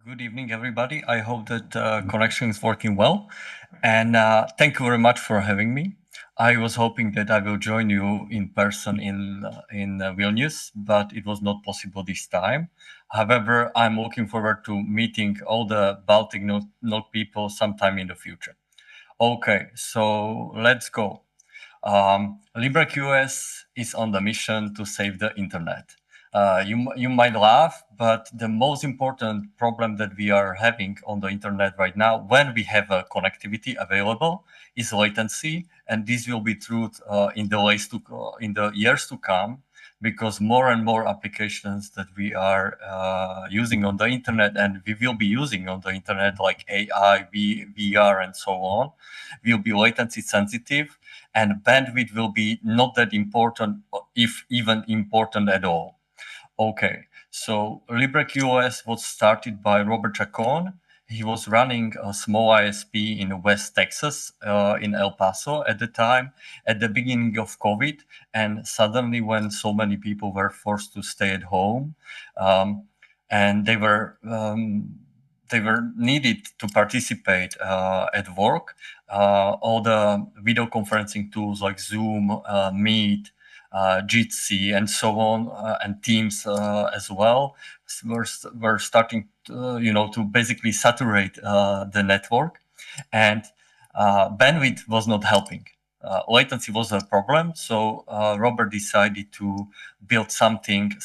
Good evening, everybody. I hope that connection is working well. And thank you very much for having me. I was hoping that I will join you in person in Vilnius, but it was not possible this time. However, I'm looking forward to meeting all the BalticNOG people sometime in the future. Okay, so let's go. LibreQoS is on the mission to save the internet. You might laugh, but the most important problem that we are having on the internet right now, when we have a connectivity available, is latency, and this will be true in the years to come, because more and more applications that we are using on the internet and we will be using on the internet, like AI, VR, and so on, will be latency sensitive, and bandwidth will be not that important, if even important at all. Okay, so LibreQoS was started by Robert Chacon. He was running a small ISP in West Texas, in El Paso at the time, at the beginning of COVID. And suddenly, when so many people were forced to stay at home, and they were needed to participate at work, all the video conferencing tools like Zoom, Meet, Jitsi, and so on, and Teams as well, were starting to basically saturate the network, and bandwidth was not helping. Latency was a problem, so Robert decided to build something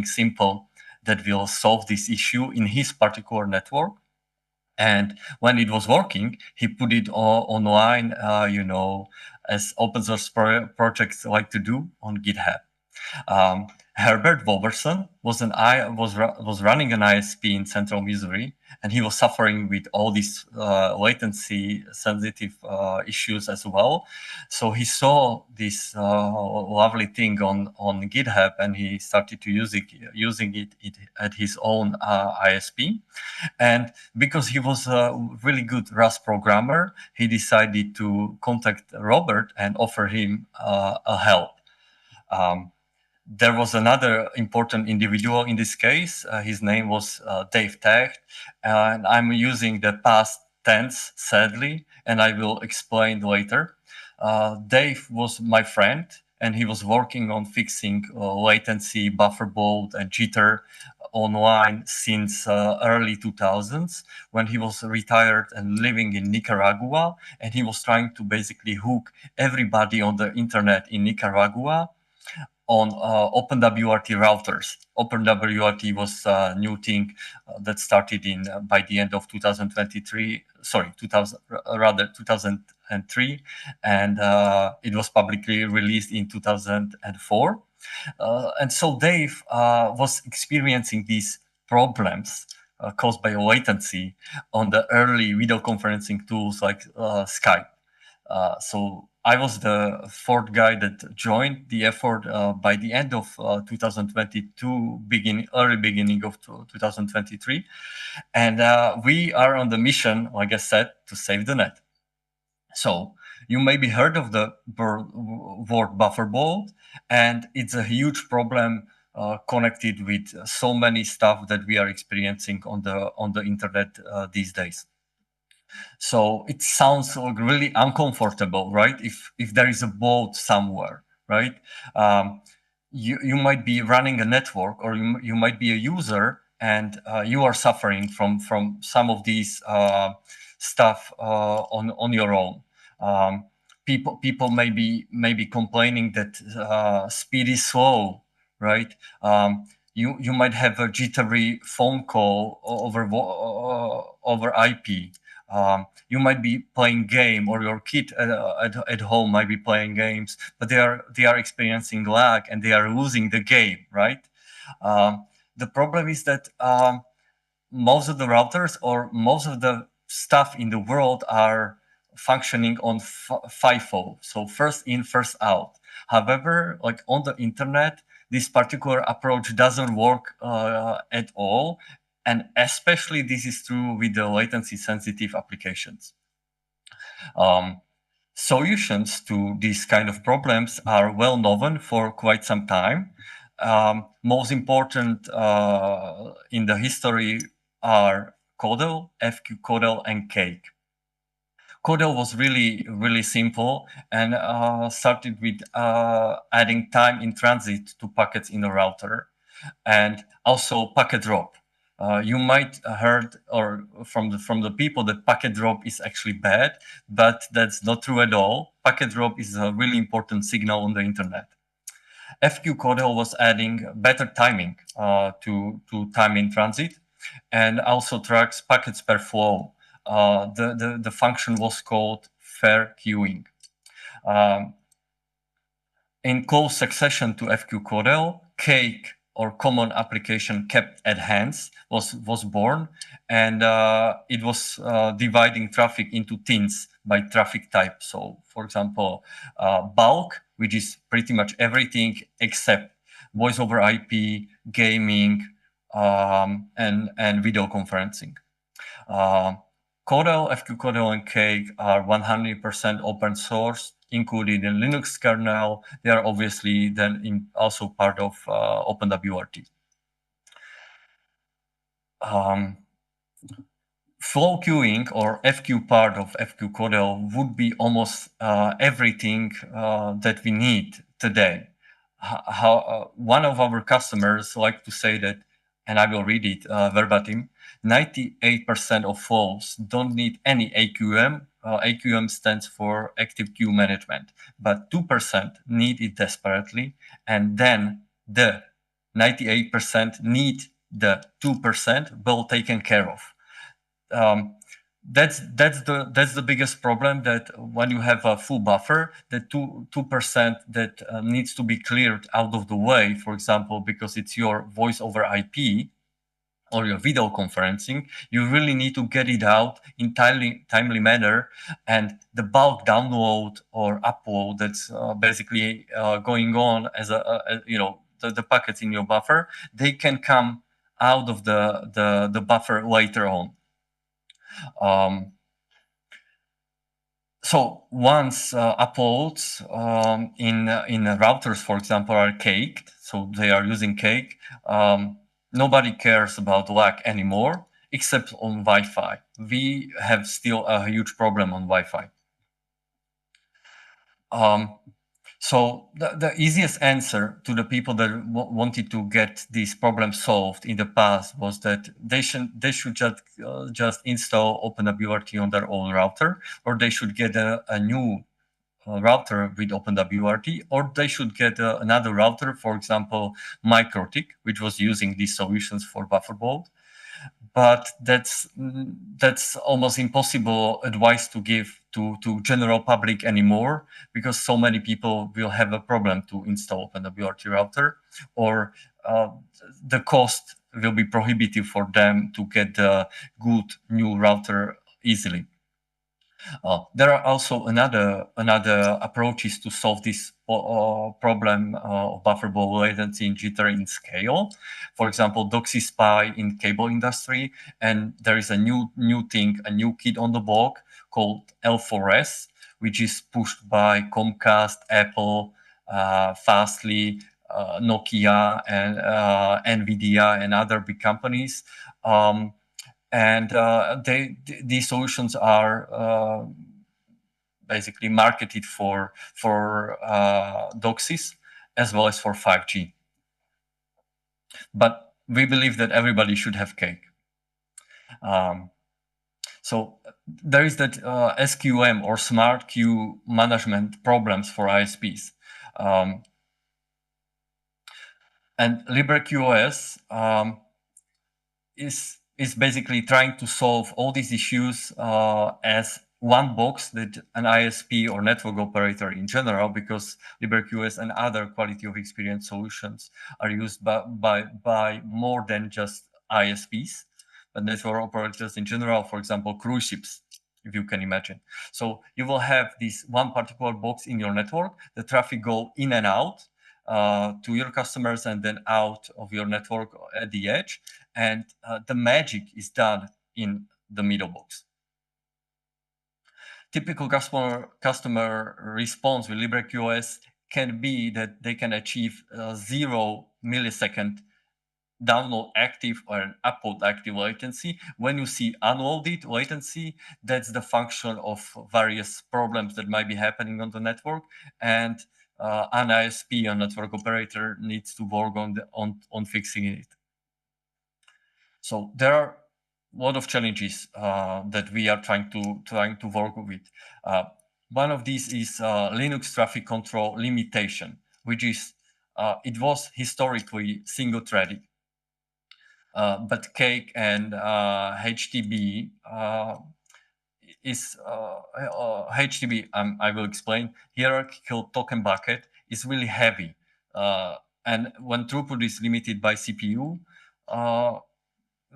simple that will solve this issue in his particular network. And when it was working, he put it online, as open source projects like to do on GitHub. Herbert Wolverson was running an ISP in Central Missouri, and he was suffering with all these latency sensitive issues as well. So he saw this lovely thing on GitHub, and he started to using it at his own ISP. And because he was a really good Rust programmer, he decided to contact Robert and offer him a help. There was another important individual in this case. His name was Dave Tacht, and I'm using the past tense, sadly, and I will explain later. Dave was my friend, and he was working on fixing latency, buffer bloat, and jitter online since early 2000s, when he was retired and living in Nicaragua, and he was trying to basically hook everybody on the internet in Nicaragua on OpenWRT routers. OpenWRT was a new thing that started by the end of 2003, and it was publicly released in 2004. And so Dave was experiencing these problems caused by latency on the early video conferencing tools like Skype. So I was the fourth guy that joined the effort by the end of 2022, early beginning of 2023. And we are on the mission, like I said, to save the net. So you maybe heard of the word buffer bloat, and it's a huge problem connected with so many stuff that we are experiencing on the internet these days. So it sounds like really uncomfortable, right? If there is a bloat somewhere, right? You might be running a network, or you might be a user, and you are suffering from some of these stuff on your own. People may be complaining that speed is slow, right? You might have a jittery phone call over IP. You might be playing game, or your kid at home might be playing games, but they are experiencing lag, and they are losing the game, right? The problem is that most of the routers, or most of the stuff in the world, are functioning on FIFO, so first in, first out. However, like on the internet, this particular approach doesn't work at all. And especially this is true with the latency sensitive applications. Solutions to these kind of problems are well known for quite some time. Most important in the history are Codel, FQ and Cake. Codel was really simple and started with adding time in transit to packets in a router, and also packet drop. You might heard or from the people that packet drop is actually bad, but that's not true at all. Packet drop is a really important signal on the internet. FQ Codel was adding better timing to time in transit, and also tracks packets per flow. The function was called fair queuing. Um, in close succession to FQ Codel, Cake, or common application kept at hands, was born, and it was dividing traffic into tins by traffic type. So, for example, bulk, which is pretty much everything except voice over IP, gaming, and video conferencing. Codel, FQ Codel, and Cake are 100% open source, included in Linux kernel. They are obviously then also part of OpenWRT. Flow queuing, or FQ part of FQ Codel, would be almost everything that we need today. One of our customers like to say that, and I will read it verbatim, 98% of flows don't need any AQM. AQM stands for Active Queue Management, but 2% need it desperately, and then the 98% need the 2% well taken care of. That's the biggest problem, that when you have a full buffer, the 2% that needs to be cleared out of the way, for example, because it's your voice over IP or your video conferencing, you really need to get it out in timely manner, and the bulk download or upload that's basically going on as the packets in your buffer, they can come out of the buffer later on. So once uploads in routers, for example, are caked, so they are using Cake, nobody cares about lag anymore, except on Wi-Fi. We have still a huge problem on Wi-Fi. So the easiest answer to the people that wanted to get these problems solved in the past was that they should just install OpenWRT on their own router, or they should get a new router with OpenWRT, or they should get another router, for example, MikroTik, which was using these solutions for bufferboard. But that's almost impossible advice to give to general public anymore, because so many people will have a problem to install OpenWRT router, or the cost will be prohibitive for them to get a good new router easily. There are also another approaches to solve this problem of bufferable latency and jitter in scale. For example, DoxySpy in cable industry, and there is a new thing, a new kid on the block called L4S, which is pushed by Comcast, Apple, Fastly, Nokia, and NVIDIA, and other big companies. And these solutions are basically marketed for DOCSIS as well as for 5G. But we believe that everybody should have Cake. So there is that SQM, or smart queue management problems for ISPs. And LibreQoS is basically trying to solve all these issues as one box that an ISP or network operator in general, because LibreQoS and other quality of experience solutions are used by more than just ISPs, but network operators in general, for example, cruise ships, if you can imagine. So you will have this one particular box in your network, the traffic go in and out to your customers and then out of your network at the edge. And the magic is done in the middle box. Typical customer response with LibreQoS can be that they can achieve 0 millisecond download active or an upload active latency. When you see unloaded latency, that's the function of various problems that might be happening on the network, and an ISP, a network operator, needs to work on fixing it. So there are a lot of challenges that we are trying to work with. One of these is Linux traffic control limitation, which is it was historically single-threaded, but Cake and HTB is HTB. I will explain. Hierarchical token bucket is really heavy, and when throughput is limited by CPU.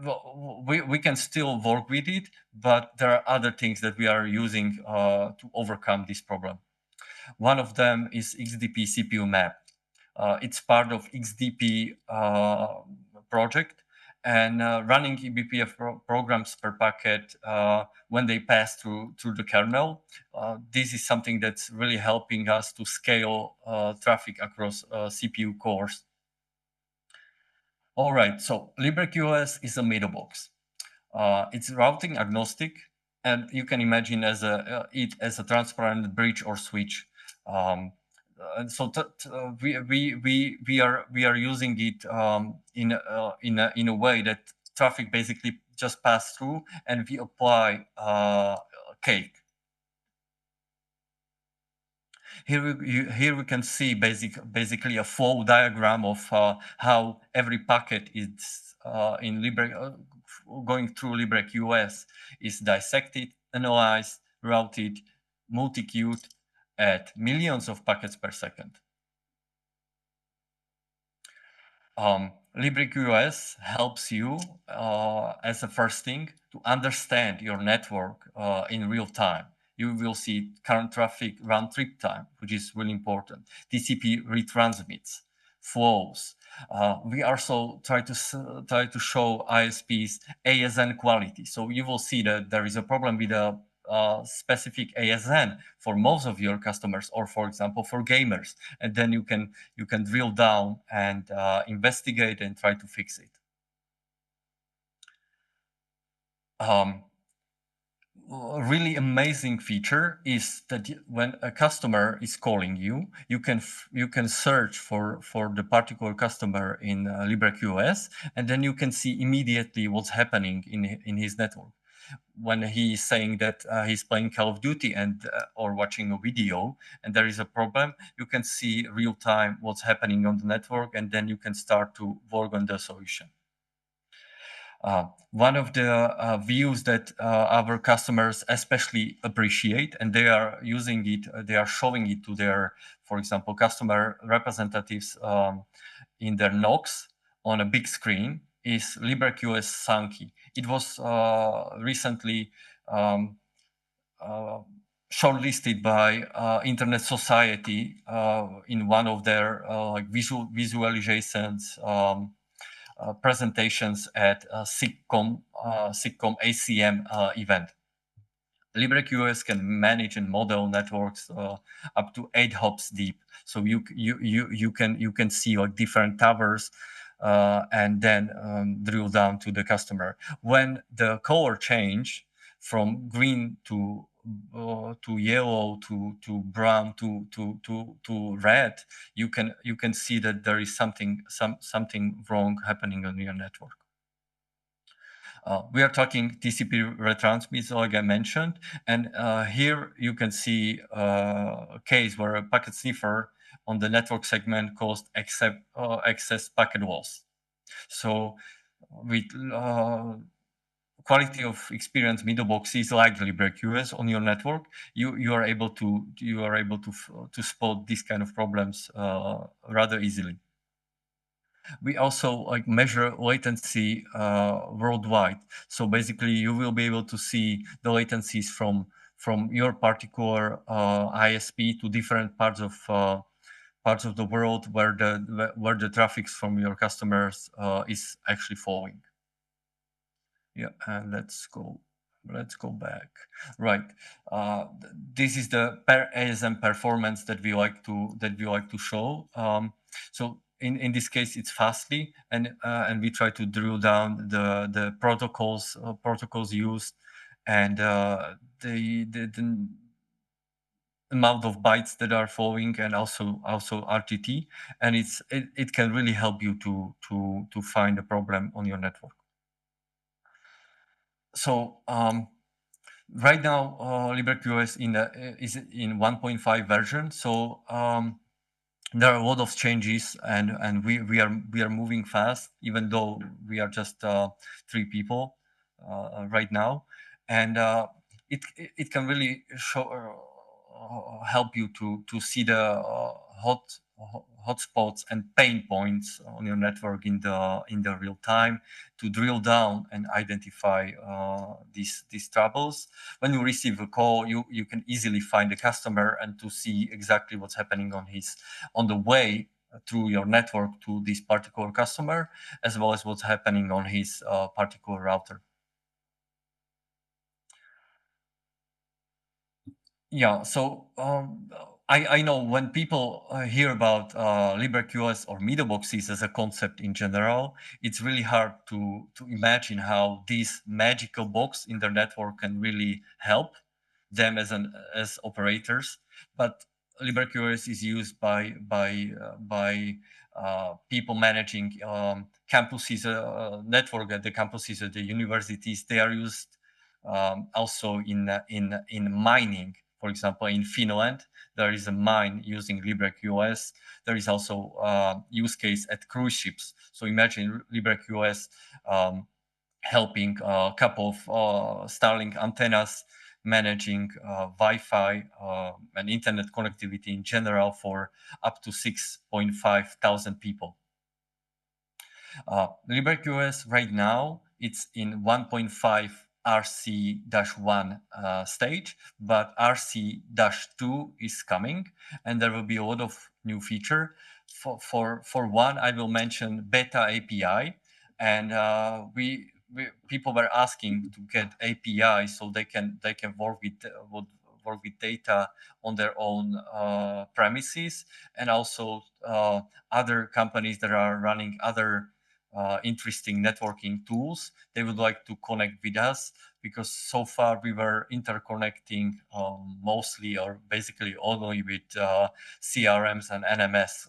We can still work with it, but there are other things that we are using to overcome this problem. One of them is XDP CPU map. It's part of XDP project, and running eBPF programs per packet when they pass through the kernel. This is something that's really helping us to scale traffic across CPU cores. All right, so LibreQoS is a middle box. It's routing agnostic, and you can imagine it as a transparent bridge or switch. And so we are using it in a way that traffic basically just pass through, and we apply cake. Here we can see basically a flow diagram of how every packet is in going through LibreQoS is dissected, analyzed, routed, multi-queued at millions of packets per second. LibreQoS helps you as a first thing to understand your network in real time. You will see current traffic round trip time, which is really important. TCP retransmits, flows. We also try to show ISPs ASN quality. So you will see that there is a problem with a specific ASN for most of your customers, or for example for gamers, and then you can drill down and investigate and try to fix it. A really amazing feature is that when a customer is calling you, you can search for the particular customer in LibreQoS, and then you can see immediately what's happening in his network. When he's saying that he's playing Call of Duty and or watching a video, and there is a problem, you can see real time what's happening on the network, and then you can start to work on the solution. One of the views that our customers especially appreciate, and they are using it, they are showing it to their, for example, customer representatives in their NOCs on a big screen, is LibreQoS Sankey. It was recently shortlisted by Internet Society in one of their visualizations presentations at SIGCOM ACM event. LibreQoS can manage and model networks up to 8 hops deep. So you can see different towers and then drill down to the customer. When the color change from green to yellow to brown to red, you can see that there is something wrong happening on your network. We are talking TCP retransmits, like I mentioned, and here you can see a case where a packet sniffer on the network segment caused excess packet loss. So with quality of experience middle boxes like LibreQoS on your network, you are able to spot these kind of problems rather easily. We also measure latency worldwide. So basically, you will be able to see the latencies from your particular ISP to different parts of the world where the traffic from your customers is actually flowing. Yeah, and let's go back. Right, this is the per ASM performance that we like to show. So in this case, it's Fastly, and we try to drill down the protocols used, and the amount of bytes that are flowing, and also RTT, and it can really help you to find a problem on your network. So right now, LibreQoS is in 1.5 version. So there are a lot of changes, and we are moving fast, even though we are just 3 people right now, and it can really help you to see the hotspots and pain points on your network in the real time, to drill down and identify these troubles. When you receive a call, you can easily find the customer and to see exactly what's happening on the way through your network to this particular customer, as well as what's happening on his particular router. Yeah, so I know when people hear about LibreQoS or middle boxes as a concept in general, it's really hard to imagine how this magical box in their network can really help them as operators. But LibreQoS is used by people managing campuses, network at the campuses at the universities. They are used also in mining. For example, in Finland, there is a mine using LibreQoS. There is also use case at cruise ships. So imagine LibreQoS helping a couple of Starlink antennas managing Wi-Fi and internet connectivity in general for up to 6.5 thousand people. LibreQoS right now, it's in 1.5 RC-1 stage, but RC-2 is coming, and there will be a lot of new feature. For one, I will mention Beta API, and people were asking to get API so they can work with data on their own premises, and also other companies that are running other interesting networking tools, they would like to connect with us, because so far we were interconnecting mostly or basically only with CRMs and NMS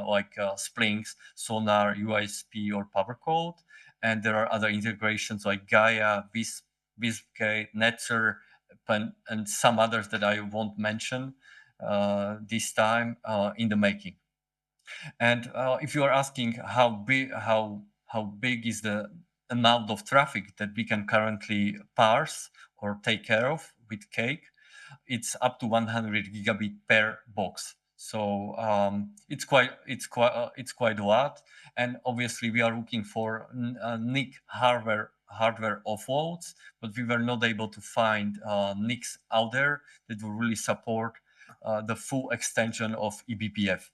like Splings, Sonar, UISP, or PowerCode. And there are other integrations like Gaia, Viscate, Netzer, and some others that I won't mention this time in the making. And if you are asking how big is the amount of traffic that we can currently parse or take care of with Cake, it's up to 100 gigabit per box. So it's quite a lot. And obviously we are looking for NIC hardware offloads, but we were not able to find NICs out there that will really support the full extension of eBPF.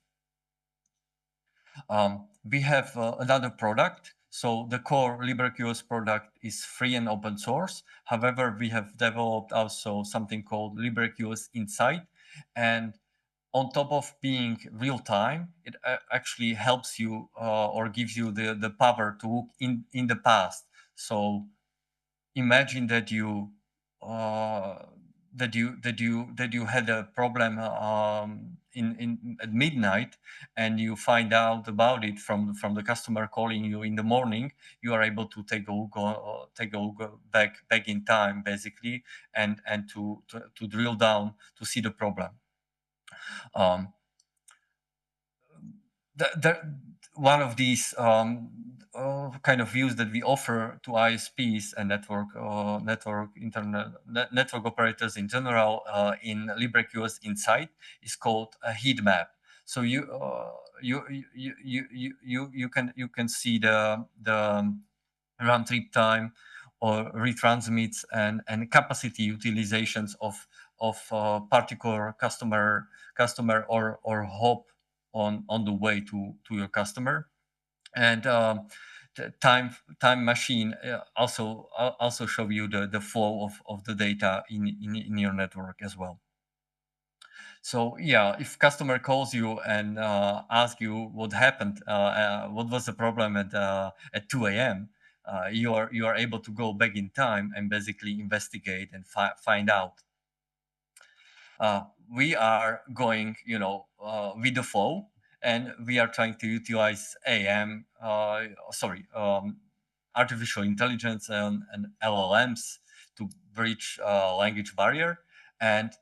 We have another product. So the core LibreQoS product is free and open source. However, we have developed also something called LibreQoS Insight. And on top of being real time, it actually helps you or gives you the power to look in the past. So imagine that you had a problem at midnight, and you find out about it from the customer calling you in the morning. You are able to take a look back in time, basically, and to drill down to see the problem. One of these kind of views that we offer to ISPs and network operators in general in LibreQoS Insight is called a heat map. So you can see the round trip time or retransmits and capacity utilizations of particular customer or hop on the way to your customer. And the time machine also show you the flow of the data in your network as well. So yeah, if customer calls you and asks you what happened, what was the problem at 2 a.m., you are able to go back in time and basically investigate and find out. We are going, with the flow, and we are trying to utilize artificial intelligence and LLMs to breach language barrier. And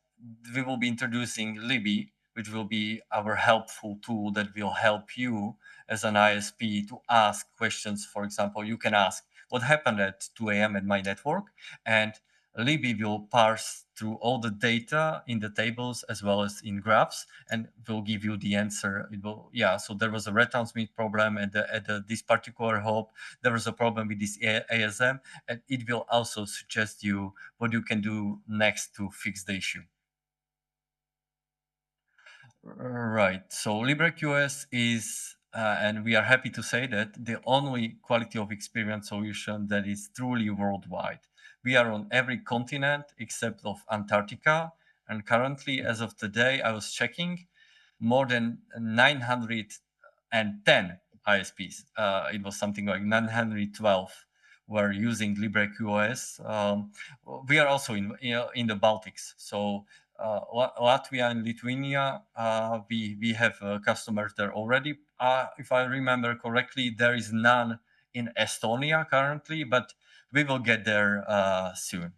we will be introducing Libby, which will be our helpful tool that will help you as an ISP to ask questions. For example, you can ask, what happened at 2 a.m. at my network? And Libby will parse through all the data in the tables as well as in graphs, and will give you the answer. It will, yeah. So there was a retransmit problem at this particular hop. There was a problem with this ASM, and it will also suggest you what you can do next to fix the issue. Right. So LibreQoS is, and we are happy to say that, the only quality of experience solution that is truly worldwide. We are on every continent except of Antarctica, and currently, as of today, I was checking, more than 910 ISPs. It was something like 912 were using LibreQoS. We are also in the Baltics, so Latvia and Lithuania, we have customers there already. If I remember correctly, there is none in Estonia currently, but we will get there soon.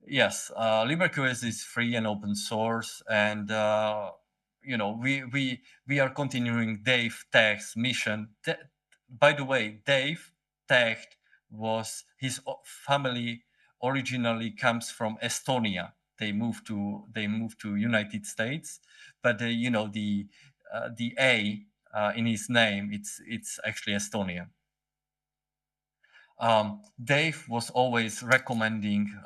Yes, LibreQuest is free and open source, and we are continuing Dave Tech's mission. By the way, Dave Tech was his family originally comes from Estonia. They moved to United States, but the A in his name, it's actually Estonia. Dave was always recommending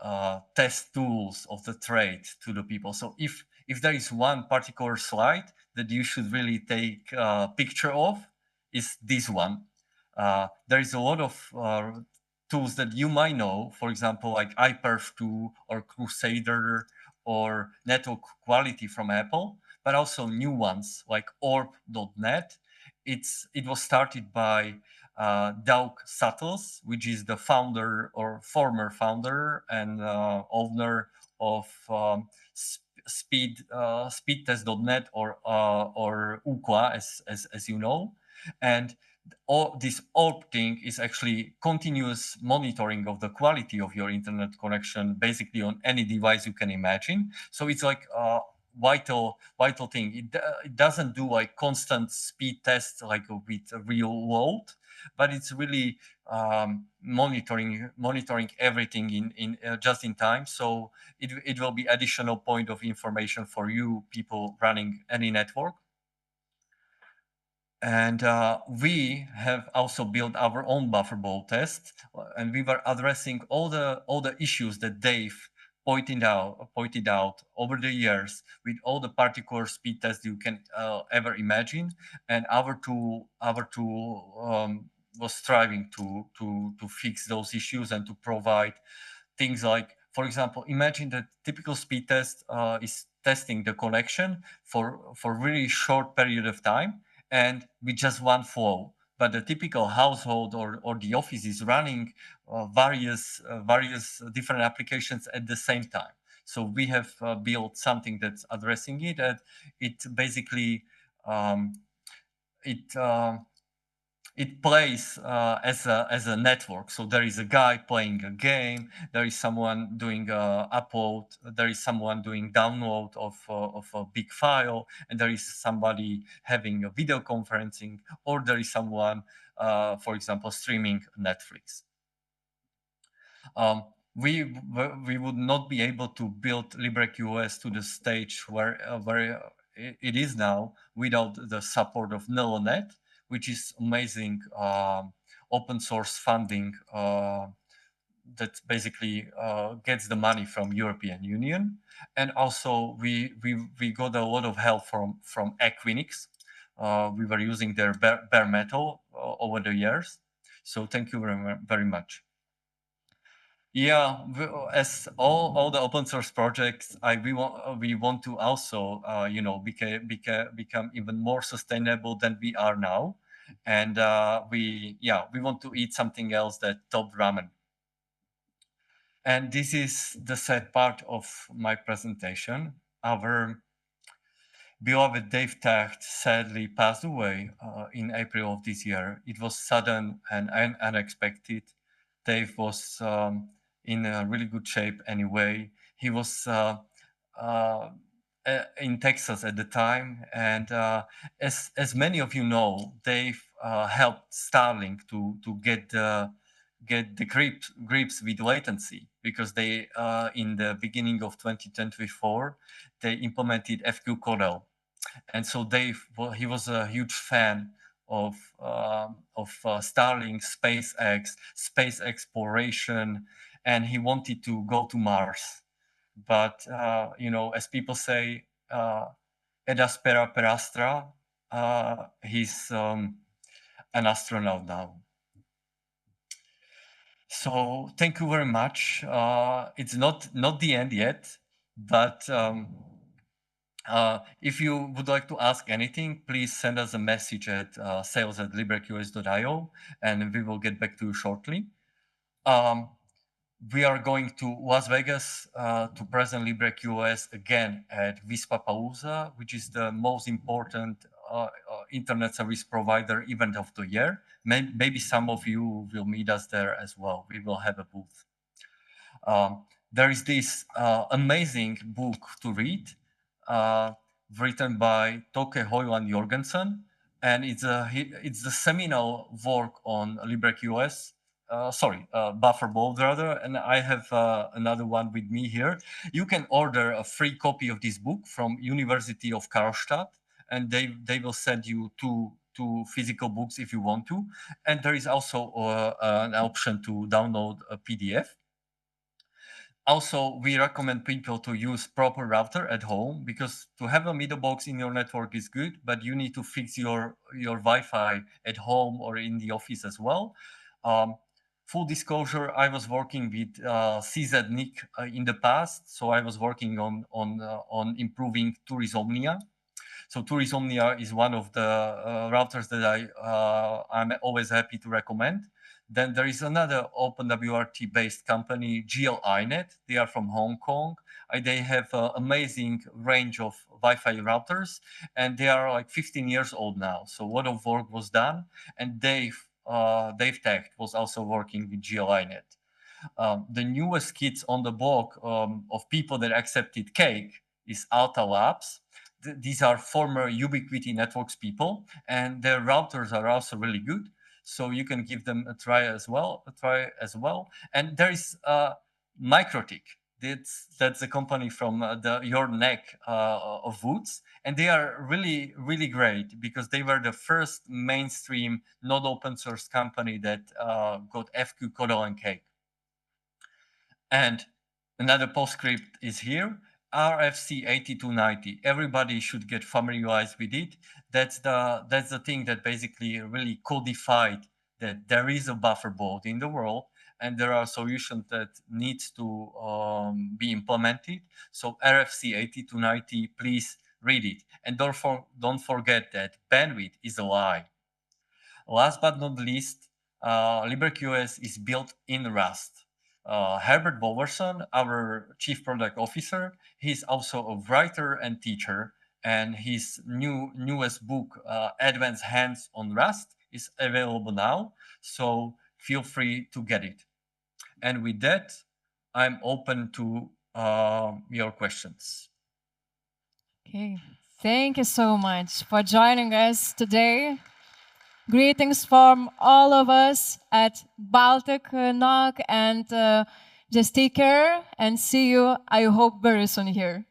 test tools of the trade to the people. So if there is one particular slide that you should really take a picture of, is this one. There is a lot of tools that you might know, for example, like iPerf2 or Crusader or Network Quality from Apple, but also new ones like orb.net. It was started by Doug Suttles, which is the founder or former founder and owner of speedtest.net or UQA, as you know. And all this ORP thing is actually continuous monitoring of the quality of your internet connection, basically on any device you can imagine. So it's like vital thing. It doesn't do like constant speed tests like with a real load, but it's really monitoring everything in just in time. So it will be additional point of information for you people running any network. And we have also built our own buffer ball test, and we were addressing all the issues that Dave pointed out over the years with all the particular speed tests you can ever imagine. And our tool was striving to fix those issues and to provide things like, for example, imagine that typical speed test is testing the connection for really short period of time and with just one flow. But the typical household or the office is running various different applications at the same time. So we have built something that's addressing it. And it basically um, it it plays as a network. So there is a guy playing a game, there is someone doing upload, there is someone doing download of a big file, and there is somebody having a video conferencing, or there is someone, for example, streaming Netflix. We would not be able to build LibreQoS to the stage where it is now without the support of Nelonet, which is amazing open source funding that basically gets the money from European Union. And also we got a lot of help from Equinix. We were using their bare metal over the years. So thank you very much. Yeah, as all the open source projects, we want to also become even more sustainable than we are now, and we want to eat something else that top ramen. And this is the sad part of my presentation. Our beloved Dave Tacht sadly passed away in April of this year. It was sudden and unexpected. Dave was in a really good shape anyway. He was uh, in Texas at the time, and as many of you know, Dave helped Starlink to get the grips with latency, because they in the beginning of 2024 they implemented FQCODEL, and so Dave, well, he was a huge fan of Starlink, SpaceX, space exploration, and he wanted to go to Mars. But as people say, "Ed aspera per astra." He's an astronaut now. So thank you very much. It's not the end yet, but if you would like to ask anything, please send us a message at sales@libreqs.io, and we will get back to you shortly. We are going to Las Vegas to present LibreQoS again at Vispapalooza, which is the most important internet service provider event of the year. Maybe some of you will meet us there as well. We will have a booth. There is this amazing book to read, written by Toke Hoyland Jorgensen, and it's the seminal work on LibreQoS. Bufferboard rather, and I have another one with me here. You can order a free copy of this book from University of Karlstadt, and they will send you two physical books if you want to. And there is also an option to download a PDF. Also, we recommend people to use proper router at home, because to have a middle box in your network is good, but you need to fix your Wi-Fi at home or in the office as well. Full disclosure, I was working with CZNIC in the past, so I was working on improving Tourisomnia. So Tourisomnia is one of the routers that I'm always happy to recommend. Then there is another OpenWRT based company, GLINet. They are from Hong Kong. They have an amazing range of Wi-Fi routers, and they are like 15 years old now. So a lot of work was done, and Dave Tacht was also working with GLINet. The newest kids on the block of people that accepted Cake is Alta Labs. These are former Ubiquiti Networks people, and their routers are also really good. So you can give them a try as well. And there is MikroTik. That's a company from your neck of woods, and they are really, really great, because they were the first mainstream not open source company that got FQCODEL and Cake. And another postscript is here. RFC 8290. Everybody should get familiarized with it. That's the thing that basically really codified that there is a buffer board in the world, and there are solutions that needs to be implemented. So RFC 8290, please read it, and don't forget that bandwidth is a lie. Last but not least, LibreQoS is built in Rust. Herbert Wolverson, our Chief Product Officer, he's also a writer and teacher, and his newest book, Advanced Hands on Rust, is available now, so feel free to get it. And with that, I'm open to your questions. Okay, thank you so much for joining us today. Greetings from all of us at BalticNOG, and just take care and see you, I hope, very soon here.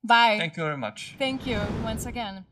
Bye. Thank you very much. Thank you once again.